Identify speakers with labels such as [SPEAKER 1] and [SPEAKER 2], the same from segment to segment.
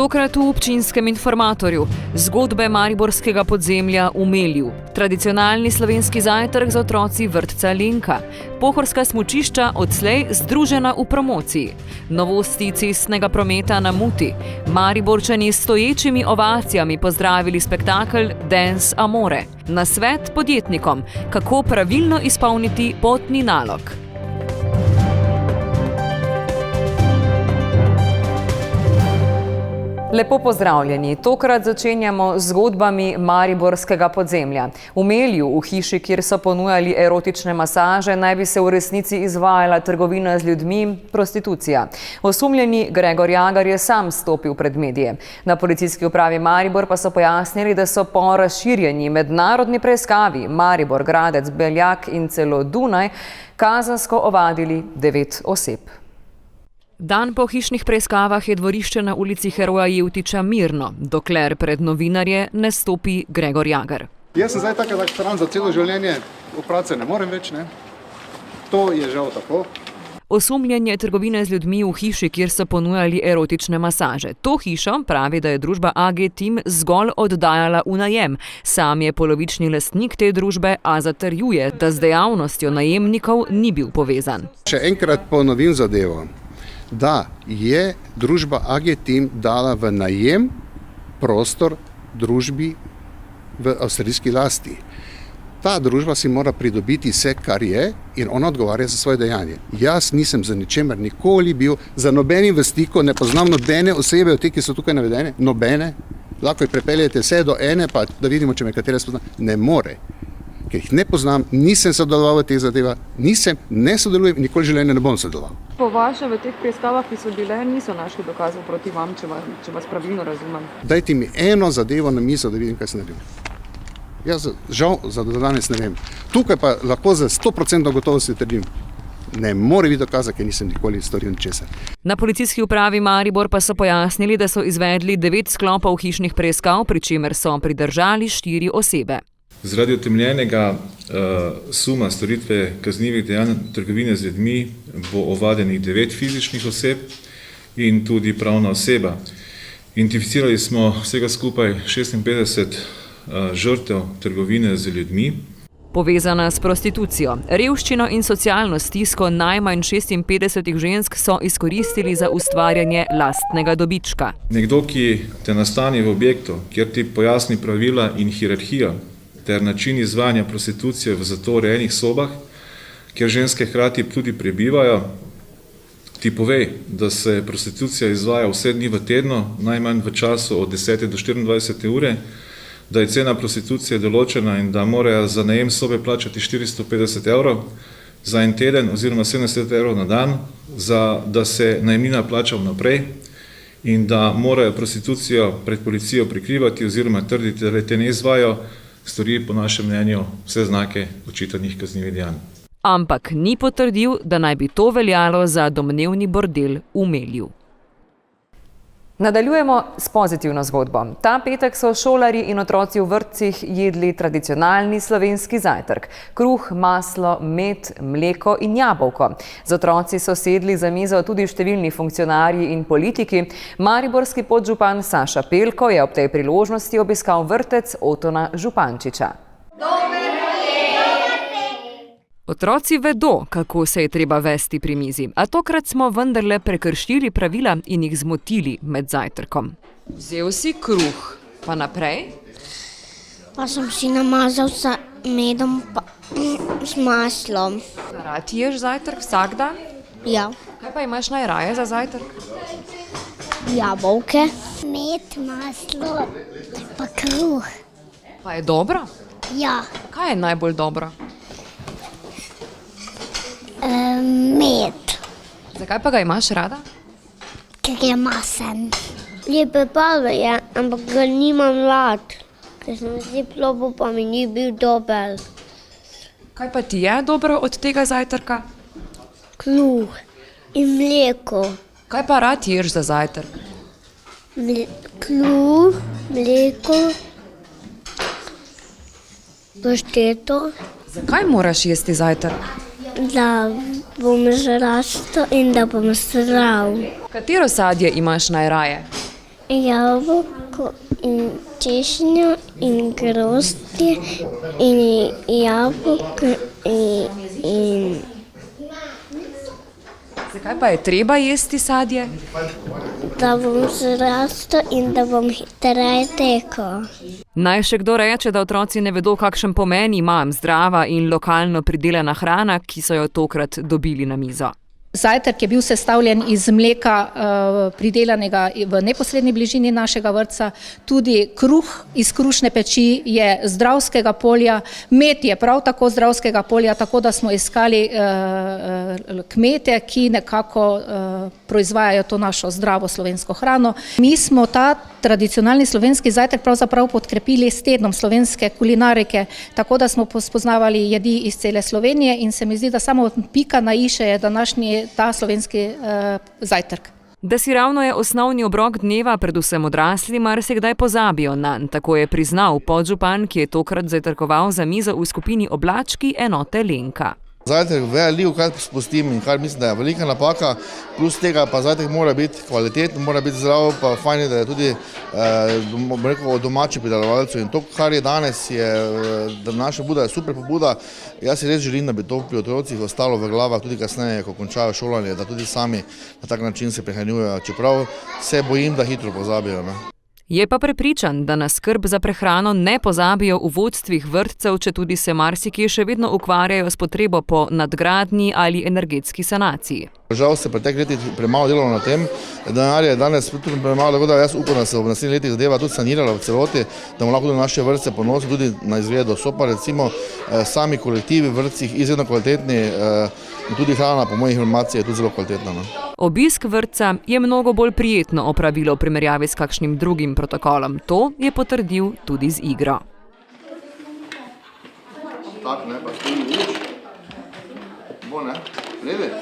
[SPEAKER 1] Tokrat v občinskem informatorju zgodbe mariborskega podzemlja v Melju, tradicionalni slovenski zajtrk z otroci vrtca Lenka, pohorska smučišča odslej združena v promociji, novosti cestnega prometa na Muti, Mariborčani s stoječimi ovacijami pozdravili spektakel Dance Amore, nasvet podjetnikom, kako pravilno izpolniti potni nalog. Lepo pozdravljeni. Tokrat začenjamo z zgodbami mariborskega podzemlja. V Melju, v hiši, kjer so ponujali erotične masaže, naj bi se v resnici izvajala trgovina z ljudmi, prostitucija. Osumljeni Gregor Jagar je sam stopil pred medije. Na policijski upravi Maribor pa so pojasnili, da so po razširjeni mednarodni preiskavi Maribor, Gradec, Beljak in celo Dunaj kazensko ovadili 9 oseb. Dan po hišnih preiskavah je dvorišče na ulici Heroja Jevtiča mirno, dokler pred novinarje ne stopi Gregor Jagar.
[SPEAKER 2] Jaz sem zdaj taka stran za celo življenje, oprace ne morem več, ne. To je žal tako.
[SPEAKER 1] Osumljen je trgovine z ljudmi v hiši, kjer so ponujali erotične masaže. To hišo pravi, da je družba AG Team zgolj oddajala v najem. Sam je polovični lastnik te družbe, a zatrjuje, da z dejavnostjo najemnikov ni bil povezan.
[SPEAKER 2] Še enkrat ponovim zadevo, da je družba AG Team dala v najem prostor družbi v avstrijski lasti. Ta družba si mora pridobiti vse, kar je, in ona odgovarja za svoje dejanje. Jaz nisem za ničemer nikoli bil, za nobenim v stiku, ne poznam nobene osebe od te, ki so tukaj navedene, nobene. Lahko jih prepeljete vse do ene, pa da vidimo, če me katere spoznam. Ne more. Ker jih ne poznam, nisem sodeloval v teh zadevah, ne sodelujem in nikoli življenja ne bom sodeloval.
[SPEAKER 3] Po vaše v teh preiskavah, ki so bile, niso našli dokazov proti vam, če vas pravilno razumem.
[SPEAKER 2] Dajte mi eno zadevo na mizo, da vidim, kaj se naredim. Jaz žal za danes ne vem. Tukaj pa lahko za 100% gotovosti trdim. Ne more biti dokaza, ker nisem nikoli storil ničesar.
[SPEAKER 1] Na policijski upravi Maribor pa so pojasnili, da so izvedli 9 sklopov hišnih preiskav, pri čemer so pridržali 4 osebe.
[SPEAKER 4] Zaradi utemeljenega suma storitve kaznivih dejanj trgovine z ljudmi bo ovadenih 9 fizičnih oseb in tudi pravna oseba. Identificirali smo vsega skupaj 56 žrtev trgovine z ljudmi.
[SPEAKER 1] Povezana s prostitucijo, revščino in socialno stisko najmanj 56 žensk so izkoristili za ustvarjanje lastnega dobička.
[SPEAKER 4] Nekdo, ki te nastani v objektu, kjer ti pojasni pravila in hierarhijo, ter način izvajanja prostitucije v zato urejenih sobah, kjer ženske hkrati tudi prebivajo, ti pove, da se prostitucija izvaja vse dni v tednu, najmanj v času od 10 do 24 ure, da je cena prostitucije določena in da morajo za najem sobe plačati 450 evrov za en teden oziroma 70 evrov na dan, da se najemnina plača vnaprej in da morajo prostitucijo pred policijo prikrivati oziroma trditi, da te ne izvajajo, stori po našem mnenju vse znake očitanih kaznivih dejanj.
[SPEAKER 1] Ampak ni potrdil, da naj bi to veljalo za domnevni bordel v Melju. Nadaljujemo s pozitivno zgodbo. Ta petek so šolarji in otroci v vrtcih jedli tradicionalni slovenski zajtrk. Kruh, maslo, med, mleko in jabolko. Z otroci so sedli za mizo tudi številni funkcionarji in politiki. Mariborski podžupan Saša Pelko je ob tej priložnosti obiskal vrtec Otona Župančiča. Otroci vedo, kako se je treba vesti pri mizi, a tokrat smo vendarle prekršili pravila in jih zmotili med zajtrkom. Vzel si kruh, pa naprej?
[SPEAKER 5] Pa sem si namazal s medom pa s maslom.
[SPEAKER 1] Rad ješ zajtrk vsak dan?
[SPEAKER 5] Ja.
[SPEAKER 1] Kaj pa imaš najraje za zajtrk?
[SPEAKER 5] Jabolke. Med, maslo pa kruh.
[SPEAKER 1] Pa je dobro?
[SPEAKER 5] Ja.
[SPEAKER 1] Kaj je najbolj dobro?
[SPEAKER 5] Med.
[SPEAKER 1] Zakaj pa ga imaš rada?
[SPEAKER 5] Ker je masen. Lepe barve je, ampak ga nimam rad. Ker sem si probal, pa mi ni bil dober.
[SPEAKER 1] Kaj pa ti je dobro od tega zajtrka?
[SPEAKER 5] Kruh in mleko.
[SPEAKER 1] Kaj pa rad ješ za zajtrk?
[SPEAKER 5] Kruh, mleko, pašteto.
[SPEAKER 1] Zakaj moraš jesti zajtrk?
[SPEAKER 5] Da bom zrastel in da bom zdrav.
[SPEAKER 1] Katero sadje imaš najraje?
[SPEAKER 5] jabolko in češnjo in grozdje in jabolko in
[SPEAKER 1] Zakaj pa je treba jesti sadje?
[SPEAKER 5] da bom zrastel in da bom hitreje tekel.
[SPEAKER 1] Naj še kdo reče, da otroci ne vedo, kakšen pomen ima zdrava in lokalno pridelana hrana, ki so jo tokrat dobili na mizo.
[SPEAKER 6] Zajtrk je bil sestavljen iz mleka, pridelanega v neposredni bližini našega vrtca, tudi kruh iz krušne peči je zdravskega polja, med je prav tako zdravskega polja, tako da smo iskali kmete, ki nekako proizvajajo to našo zdravo slovensko hrano. Mi smo ta tradicionalni slovenski zajtrk pravzaprav podkrepili s tednom slovenske kulinarike, tako da smo spoznavali jedi iz cele Slovenije in se mi zdi, da samo pika na i še je današnji ta slovenski zajtrk.
[SPEAKER 1] Da si ravno je osnovni obrok dneva, predvsem odrasli, marsikdaj pozabijo nanj, tako je priznal podžupan, ki je tokrat zajtrkoval za mizo v skupini Oblački enote Lenka.
[SPEAKER 7] Zajtrk veliko krat spustim in kar mislim, da je velika napaka, plus tega pa zajtrk mora biti kvaliteten, mora biti zdrav, pa fajn je, da je tudi domači pridelovalcev in to, kar je danes, je, da naša pobuda je super pobuda. Jaz si res želim, da bi to pri otrocih ostalo v glavah tudi kasneje, ko končajo šolanje, da tudi sami na tak način se prehranjujejo, čeprav se bojim, da hitro pozabijo.
[SPEAKER 1] Je pa prepričan, da na skrb za prehrano ne pozabijo v vodstvih vrtcev, četudi se marsikje še vedno ukvarjajo s potrebo po nadgradnji ali energetski sanaciji.
[SPEAKER 7] Žal se preteklih letih premalo delalo na tem, denar je danes tudi premalo, tako da jaz upam, da se v naslednjih letih zadeva tudi sanirala v celoti, da bomo lahko tudi naše vrtce ponosili tudi na izgledu. So pa recimo sami kolektivi v vrtcih izredno kvalitetni in tudi hrana, po mojih informacijah, je tudi zelo kvalitetna.
[SPEAKER 1] Obisk vrtca je mnogo bolj prijetno opravilo v primerjavi s kakšnim drugim protokolom. To je potrdil tudi z igro.
[SPEAKER 7] Tak, ne, pa stoji luč. Bo, ne? Lede?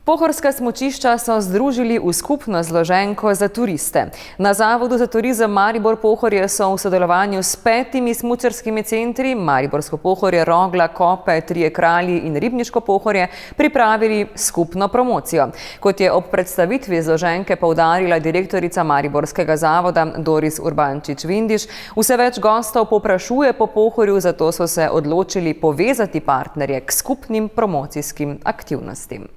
[SPEAKER 1] Pohorska smučišča so združili v skupno zloženko za turiste. Na Zavodu za turizem Maribor Pohorje so v sodelovanju s 5 smučarskimi centri Mariborsko Pohorje, Rogla, Kope, Trije Kralji in Ribniško Pohorje pripravili skupno promocijo. Kot je ob predstavitvi zloženke poudarila direktorica Mariborskega zavoda Doris Urbančič-Vindiš, vse več gostov povprašuje po Pohorju, zato so se odločili povezati partnerje k skupnim promocijskim aktivnostim.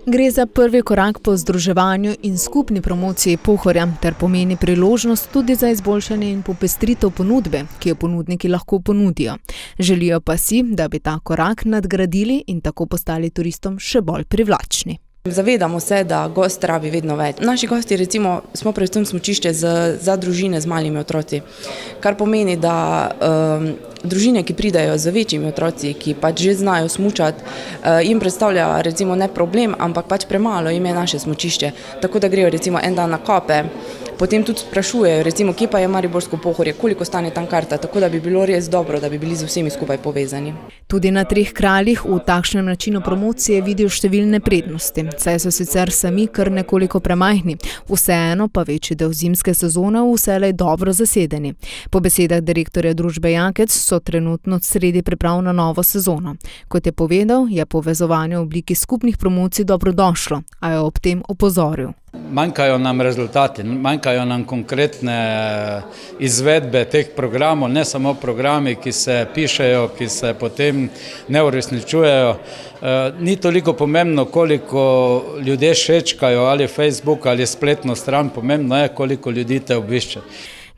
[SPEAKER 8] Gre za prvi korak po združevanju in skupni promociji Pohorja ter pomeni priložnost tudi za izboljšanje in popestritev ponudbe, ki jo ponudniki lahko ponudijo. Želijo pa si, da bi ta korak nadgradili in tako postali turistom še bolj privlačni.
[SPEAKER 9] Zavedamo se, da gost rabi vedno več. Naši gosti recimo smo predvsem smučišče za družine z malimi otroci, kar pomeni, da družine, ki pridajo z večjimi otroci, ki pač že znajo smučati, jim predstavlja recimo ne problem, ampak pač premalo jim je naše smučišče. Tako da grejo recimo en dan na Kope, potem tudi sprašujejo, recimo, kje pa je Mariborsko Pohorje, koliko stane tam karta, tako da bi bilo res dobro, da bi bili z vsemi skupaj povezani.
[SPEAKER 8] Tudi na Treh Kraljih v takšnem načinu promocije vidijo številne prednosti, saj so sicer sami kar nekoliko premajhni, vseeno pa večji del zimske sezone vselej dobro zasedeni. Po besedah direktorja družbe Jakec so trenutno sredi priprav na novo sezono. Kot je povedal, je povezovanje v obliki skupnih promocij dobrodošlo, a je ob tem opozoril.
[SPEAKER 10] Manjkajo nam rezultati, manjkajo nam konkretne izvedbe teh programov, ne samo programi, ki se pišejo, ki se potem ne uresničujejo. Ni toliko pomembno, koliko ljudje šečkajo ali Facebook ali spletno stran, pomembno je, koliko ljudi te obišče.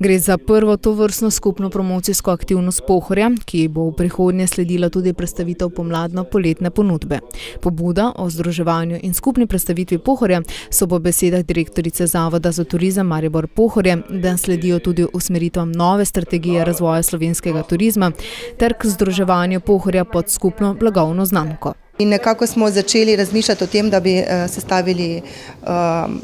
[SPEAKER 8] Gre za prvo tovrstno skupno promocijsko aktivnost Pohorja, ki bo v prihodnje sledila tudi predstavitev pomladno-poletne ponudbe. Pobuda o združevanju in skupni predstavitvi Pohorja so po besedah direktorice Zavoda za turizem Maribor Pohorje, da sledijo tudi usmeritvam nove strategije razvoja slovenskega turizma ter k združevanju Pohorja pod skupno blagovno znamko.
[SPEAKER 11] In nekako smo začeli razmišljati o tem, da bi sestavili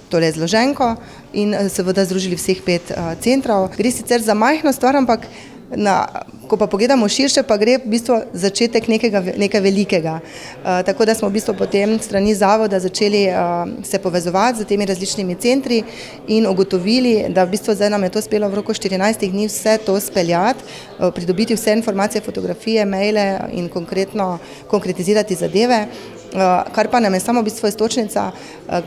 [SPEAKER 11] tole zloženko in seveda združili vseh 5 centrov. Gre sicer za majhno stvar, ampak ko pa pogledamo širše, pa gre v bistvu začetek nekaj velikega. Tako da smo v bistvu potem strani zavoda začeli se povezovati z temi različnimi centri in ugotovili, da v bistvu zdaj nam je to uspelo v roku 14 dni vse to speljati, pridobiti vse informacije, fotografije, maile in konkretizirati zadeve. kar pa nam je samo v bistvu iztočnica,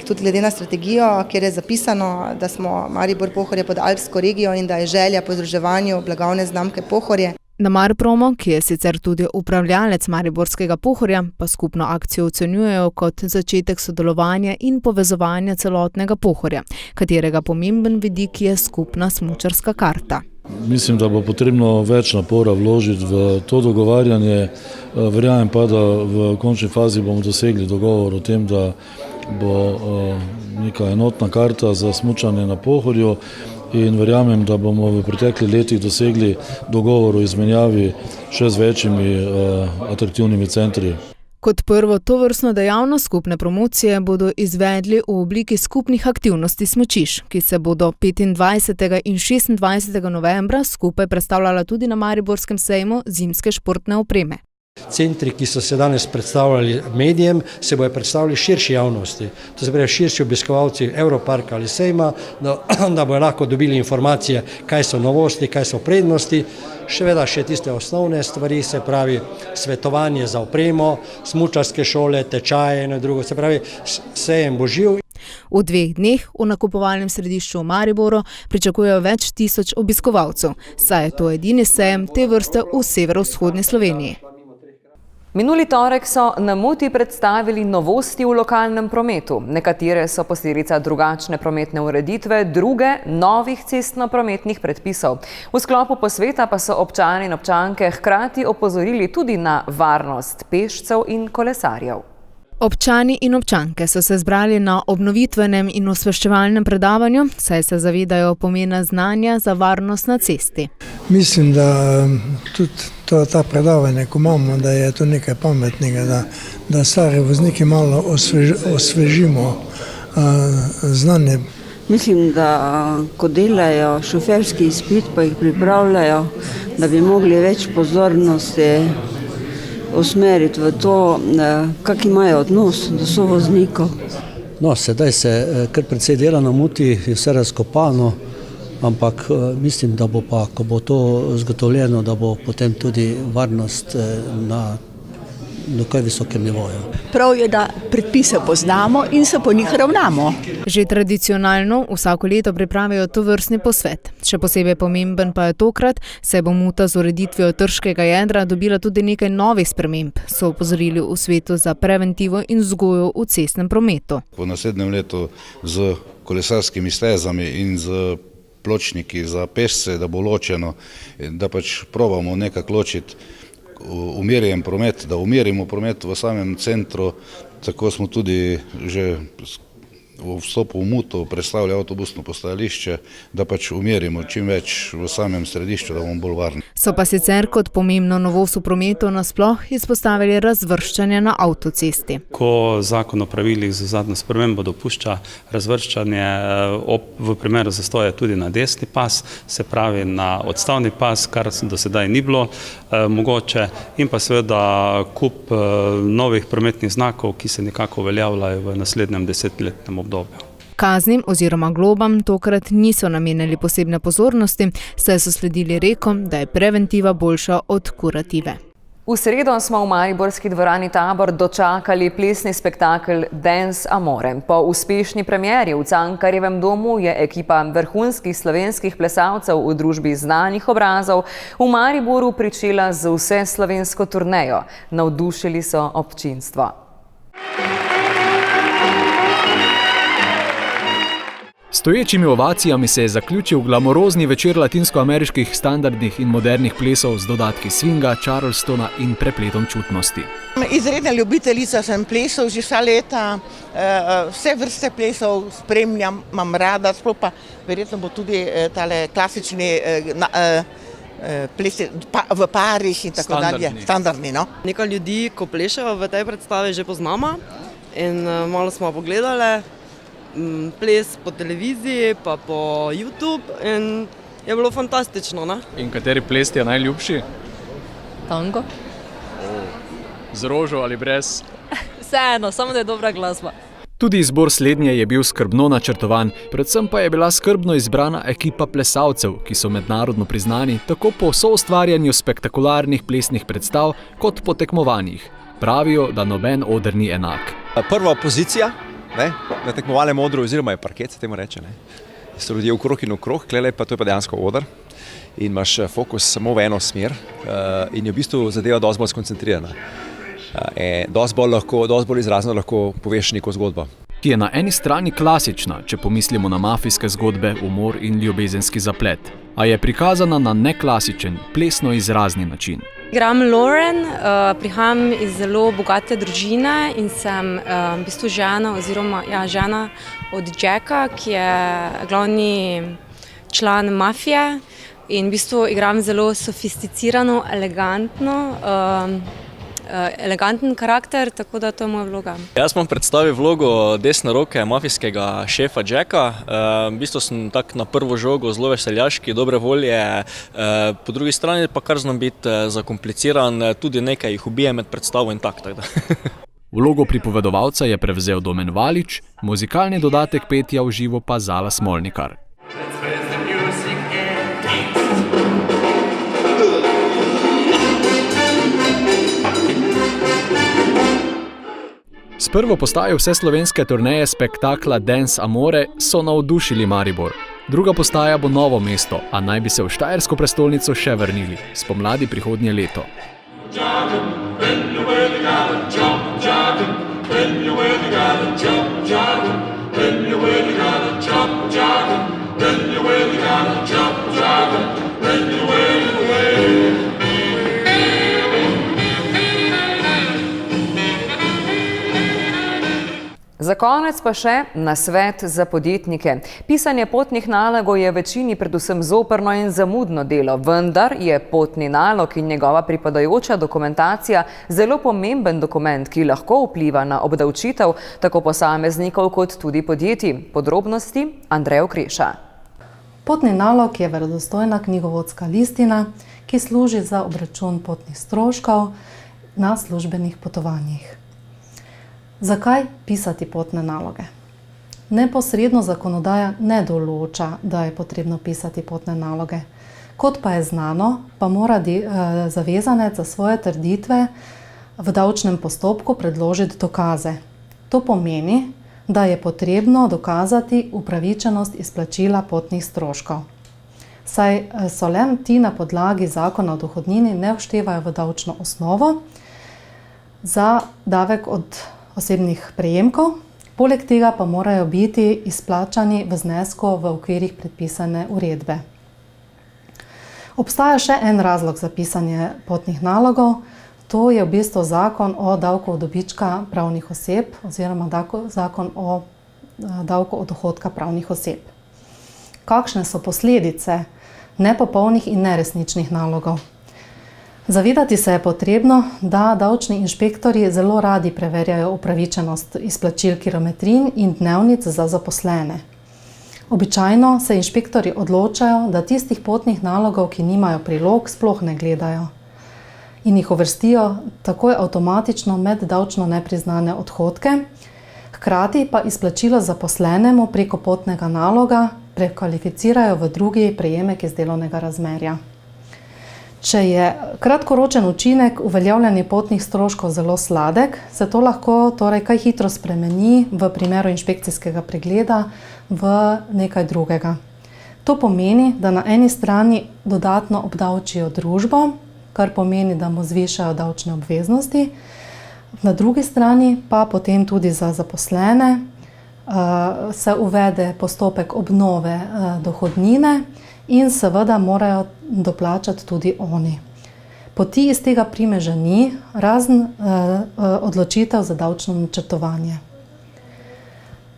[SPEAKER 11] tudi glede na strategijo, kjer je zapisano, da smo Maribor Pohorje pod alpsko regijo in da je želja po združevanju blagovne znamke Pohorje.
[SPEAKER 8] Na Marpromu, ki je sicer tudi upravljalec Mariborskega Pohorja, pa skupno akcijo ocenjujejo kot začetek sodelovanja in povezovanja celotnega Pohorja, katerega pomemben vidik je skupna smučarska karta.
[SPEAKER 12] Mislim, da bo potrebno več napora vložiti v to dogovarjanje. Verjamem pa, da v končni fazi bomo dosegli dogovor o tem, da bo neka enotna karta za smučanje na Pohorju in verjamem, da bomo v preteklih letih dosegli dogovor o izmenjavi še z večjimi atraktivnimi centri.
[SPEAKER 8] Kot prvo tovrstno dejavnost skupne promocije bodo izvedli v obliki skupnih aktivnosti smučišč, ki se bodo 25. in 26. novembra skupaj predstavljala tudi na Mariborskem sejmu zimske športne opreme.
[SPEAKER 13] Centri, ki so se danes predstavljali medijem, se bodo predstavili širši javnosti. To se pravi širši obiskovalci Europarka ali sejma, da bodo lahko dobili informacije, kaj so novosti, kaj so prednosti, še tiste osnovne stvari, se pravi svetovanje za opremo, smučarske šole, tečaje in drugo, se pravi sejem bo živ.
[SPEAKER 8] V 2 dneh v nakupovalnem središču v Mariboru pričakujejo več tisoč obiskovalcev, saj je to edini sejem te vrste v severovzhodni Sloveniji.
[SPEAKER 1] Minuli torek so na Muti predstavili novosti v lokalnem prometu. Nekatere so posledica drugačne prometne ureditve, druge novih cestno-prometnih predpisov. V sklopu posveta pa so občani in občanke hkrati opozorili tudi na varnost pešcev in kolesarjev.
[SPEAKER 8] Občani in občanke so se zbrali na obnovitvenem in osveščevalnem predavanju, saj se zavedajo pomena znanja za varnost na cesti.
[SPEAKER 14] Mislim, da tudi ta predavanje, ko imamo, da je to nekaj pametnega, da stare voznike malo osvežimo znanje.
[SPEAKER 15] Mislim, da ko delajo šoferski izpit, pa jih pripravljajo, da bi mogli več pozornosti usmeriti v to, kak imajo odnos do sovoznikov.
[SPEAKER 16] No, sedaj se kar precej dela na Muti, je vse razkopano, ampak mislim, da bo pa, ko bo to zgotovljeno, da bo potem tudi varnost na dokaj visokem nivoju.
[SPEAKER 17] Prav je, da predpise poznamo in se po njih ravnamo.
[SPEAKER 8] Že tradicionalno vsako leto pripravijo tovrstni posvet. Še posebej pomemben pa je tokrat, saj bo Muta z ureditvijo trškega jedra dobila tudi nekaj novih sprememb, so opozorili v svetu za preventivo in vzgojo v cestnem prometu.
[SPEAKER 18] Po naslednjem letu z kolesarskimi stezami in z pločniki za pešce, da bo ločeno, da pač probamo nekako ločiti umirjen promet, da umirimo promet v samem centru. Tako smo tudi že v vstopu v Muto predstavili avtobusno postajališče, da pač umirimo čim več v samem središču, da bomo bolj varni.
[SPEAKER 8] So pa sicer kot pomembno novost v prometu nasploh izpostavili razvrščanje na avtocesti.
[SPEAKER 19] Ko zakon o pravilih za zadnjo spremembo dopušča razvrščanje v primeru zastoja tudi na desni pas, se pravi na odstavni pas, kar do sedaj ni bilo mogoče, in pa seveda kup novih prometnih znakov, ki se nekako uveljavljajo v naslednjem 10-letnem obdobju.
[SPEAKER 8] Kaznim oziroma globam tokrat niso namenili posebne pozornosti, saj so sledili rekom, da je preventiva boljša od kurative.
[SPEAKER 1] V sredo smo v mariborski dvorani Tabor dočakali plesni spektakel Dance Amore. Po uspešni premieri v Cankarjevem domu je ekipa vrhunskih slovenskih plesalcev v družbi znanih obrazov v Mariboru pričela z vseslovensko turnejo. Navdušili so občinstvo.
[SPEAKER 20] Stoječimi ovacijami se je zaključil glamorozni večer latinskoameriških standardnih in modernih plesov z dodatki swinga, charlestona in prepletom čutnosti.
[SPEAKER 21] Izredna ljubiteljica sem plesov že vsa leta, vse vrste plesov spremljam, imam rada, sploh pa verjetno bo tudi tale klasični plesi v parih in tako dalje, standardni.
[SPEAKER 22] Nekaj ljudi, ko plešejo v tej predstavi, že poznamo in malo smo pogledali ples po televiziji, pa po YouTube in je bilo fantastično. Ne?
[SPEAKER 20] In kateri ples ti je najljubši?
[SPEAKER 22] Tango.
[SPEAKER 20] Z rožo ali brez?
[SPEAKER 22] Vseeno, samo da je dobra glasba.
[SPEAKER 20] Tudi izbor slednje je bil skrbno načrtovan, predvsem pa je bila skrbno izbrana ekipa plesalcev, ki so mednarodno priznani tako po soustvarjanju spektakularnih plesnih predstav kot po tekmovanjih. Pravijo, da noben oder ni enak.
[SPEAKER 2] Prva pozicija, ne, na tekmovalnem odru oziroma je parket, se temu reče, ne. So ljudje okrog in okrog, klele pa to je pa dejansko oder in imaš fokus samo v eno smer in je v bistvu zadeva dosti bolj skoncentrirana. Dosti bolj izrazno lahko poveš neko zgodbo.
[SPEAKER 20] Ki je na eni strani klasična, če pomislimo na mafijske zgodbe, umor in ljubezenski zaplet, a je prikazana na neklasičen, plesno izrazni način.
[SPEAKER 3] Igram Lauren, prihajam iz zelo bogate družine in sem v bistvu žena od Jacka, ki je glavni član mafije in v bistvu igram zelo sofisticirano, eleganten karakter, tako da to je moja vloga.
[SPEAKER 23] Jaz bom predstavil vlogo desne roke mafijskega šefa Jacka. V bistvu sem tak na prvo žogo zelo veseljaški, dobre volje, po drugi strani pa kar znam biti zakompliciran, tudi nekaj jih ubije med predstavo in tako da.
[SPEAKER 20] Vlogo pripovedovalca je prevzel Domen Valič, muzikalni dodatek petja v živo pa Zala Smolnikar. S prvo postajo vseslovenske turneje spektakla Dance Amore so navdušili Maribor. Druga postaja bo Novo mesto, a naj bi se v štajersko prestolnico še vrnili, spomladi prihodnje leto.
[SPEAKER 1] Za konec pa še nasvet za podjetnike. Pisanje potnih nalogov je večini predvsem zoprno in zamudno delo, vendar je potni nalog in njegova pripadajoča dokumentacija zelo pomemben dokument, ki lahko vpliva na obdavčitev tako posameznikov kot tudi podjetij. Podrobnosti Andrej Okreša.
[SPEAKER 24] Potni nalog je verodostojna knjigovodska listina, ki služi za obračun potnih stroškov na službenih potovanjih. Zakaj pisati potne naloge? Neposredno zakonodaja ne določa, da je potrebno pisati potne naloge. Kot pa je znano, pa mora zavezanec za svoje trditve v davčnem postopku predložiti dokaze. To pomeni, da je potrebno dokazati upravičenost izplačila potnih stroškov. Saj so le ti na podlagi zakona o dohodnini ne vštevajo v davčno osnovo za davek od osebnih prejemkov, poleg tega pa morajo biti izplačani v znesku v okvirih predpisane uredbe. Obstaja še en razlog za pisanje potnih nalogov, to je v bistvu zakon o davku od dobička pravnih oseb oziroma zakon o davku od dohodka pravnih oseb. Kakšne so posledice nepopolnih in neresničnih nalogov? Zavedati se je potrebno, da davčni inšpektorji zelo radi preverjajo upravičenost izplačil kilometrin in dnevnic za zaposlene. Običajno se inšpektorji odločajo, da tistih potnih nalogov, ki nimajo prilog, sploh ne gledajo in jih uvrstijo takoj avtomatično med davčno nepriznane odhodke, hkrati pa izplačilo zaposlenemu preko potnega naloga prekvalificirajo v drugi prejemek iz delovnega razmerja. Če je kratkoročen učinek uveljavljanja potnih stroškov zelo sladek, se to lahko torej kaj hitro spremeni v primeru inšpekcijskega pregleda v nekaj drugega. To pomeni, da na eni strani dodatno obdavčijo družbo, kar pomeni, da mu zvišajo davčne obveznosti, na drugi strani pa potem tudi za zaposlene se uvede postopek obnove dohodnine in seveda morajo doplačati tudi oni. Poti iz tega primeža ni, razen odločitev za davčno načrtovanje.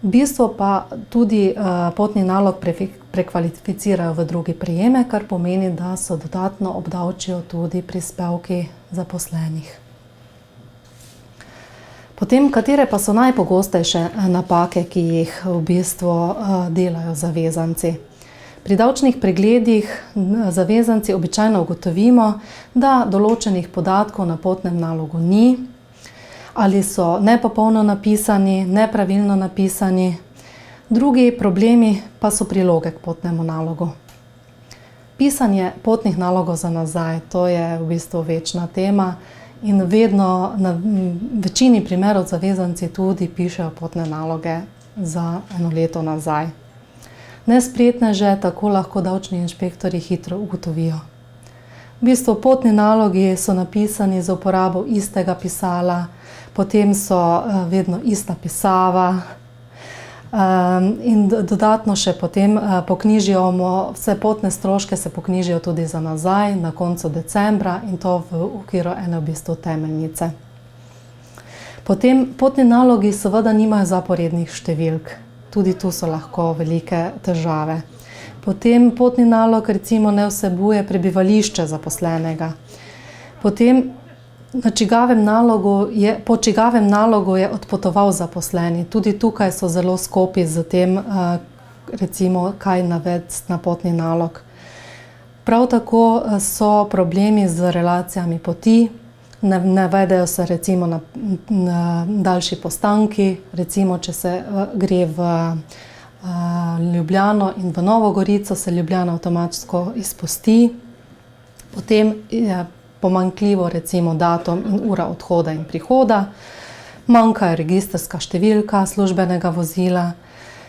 [SPEAKER 24] V bistvu pa tudi potni nalog prekvalificirajo v drugi prejemek, kar pomeni, da so dodatno obdavčijo tudi prispevki zaposlenih. Potem, katere pa so najpogostejše napake, ki jih v bistvu delajo zavezanci? Pri davčnih pregledih zavezanci običajno ugotovimo, da določenih podatkov na potnem nalogu ni, ali so nepopolno napisani, nepravilno napisani. Drugi problemi pa so priloge k potnemu nalogu. Pisanje potnih nalogov za nazaj, to je v bistvu večna tema in vedno na večini primerov zavezanci tudi pišejo potne naloge za eno leto nazaj. Nespretneže tako lahko davčni inšpektorji hitro ugotovijo. V bistvu potni nalogi so napisani za uporabo istega pisala, potem so vedno ista pisava in dodatno še potem poknjižijo, vse potne stroške se poknjižijo tudi za nazaj na koncu decembra in to v okviru ene v bistvu temeljnice. Potem potni nalogi seveda nimajo zaporednih številk, tudi tu so lahko velike težave. Potem potni nalog recimo ne vsebuje prebivališče zaposlenega. Potem po čigavem nalogu je odpotoval zaposleni. Tudi tukaj so zelo skopi z tem, recimo, kaj navedeti na potni nalog. Prav tako so problemi z relacijami poti, navedejo se recimo na daljši postanki, recimo če se gre v Ljubljano in v Novo Gorico, se Ljubljana avtomatsko izpusti. Potem je pomanjkljivo recimo datum in ura odhoda in prihoda, manjka registrska številka službenega vozila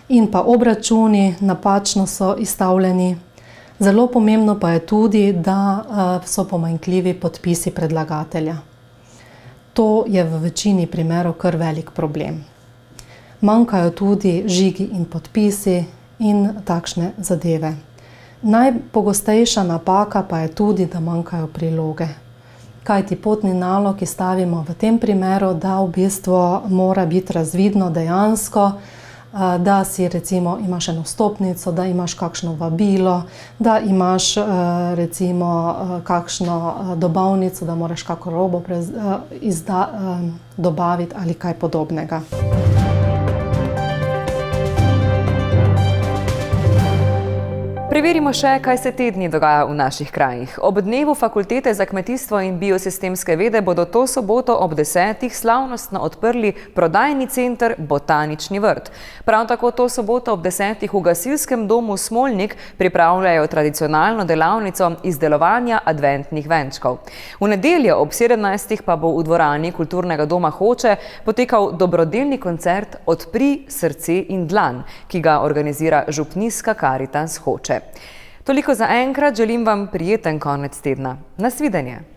[SPEAKER 24] in pa obračuni napačno so izstavljeni. Zelo pomembno pa je tudi, da so pomanjkljivi podpisi predlagatelja. To je v večini primerov kar velik problem. Manjkajo tudi žigi in podpisi in takšne zadeve. Najpogostejša napaka pa je tudi, da manjkajo priloge. Kajti potni nalog izstavimo v tem primeru, da v bistvu mora biti razvidno dejansko, da si recimo imaš eno vstopnico, da imaš kakšno vabilo, da imaš recimo kakšno dobavnico, da moraš kako robo dobaviti ali kaj podobnega.
[SPEAKER 1] Preverimo še, kaj se te dni dogaja v naših krajih. Ob dnevu Fakultete za kmetijstvo in biosistemske vede bodo to soboto ob 10. slavnostno odprli prodajni center Botanični vrt. Prav tako to soboto ob 10. v gasilskem domu Smolnik pripravljajo tradicionalno delavnico izdelovanja adventnih venčkov. V nedeljo ob 17. pa bo v dvorani Kulturnega doma Hoče potekal dobrodelni koncert Odpri srce in dlan, ki ga organizira župnijska Karitas Hoče. Toliko za enkrat, želim vam prijeten konec tedna. Nasvidenje!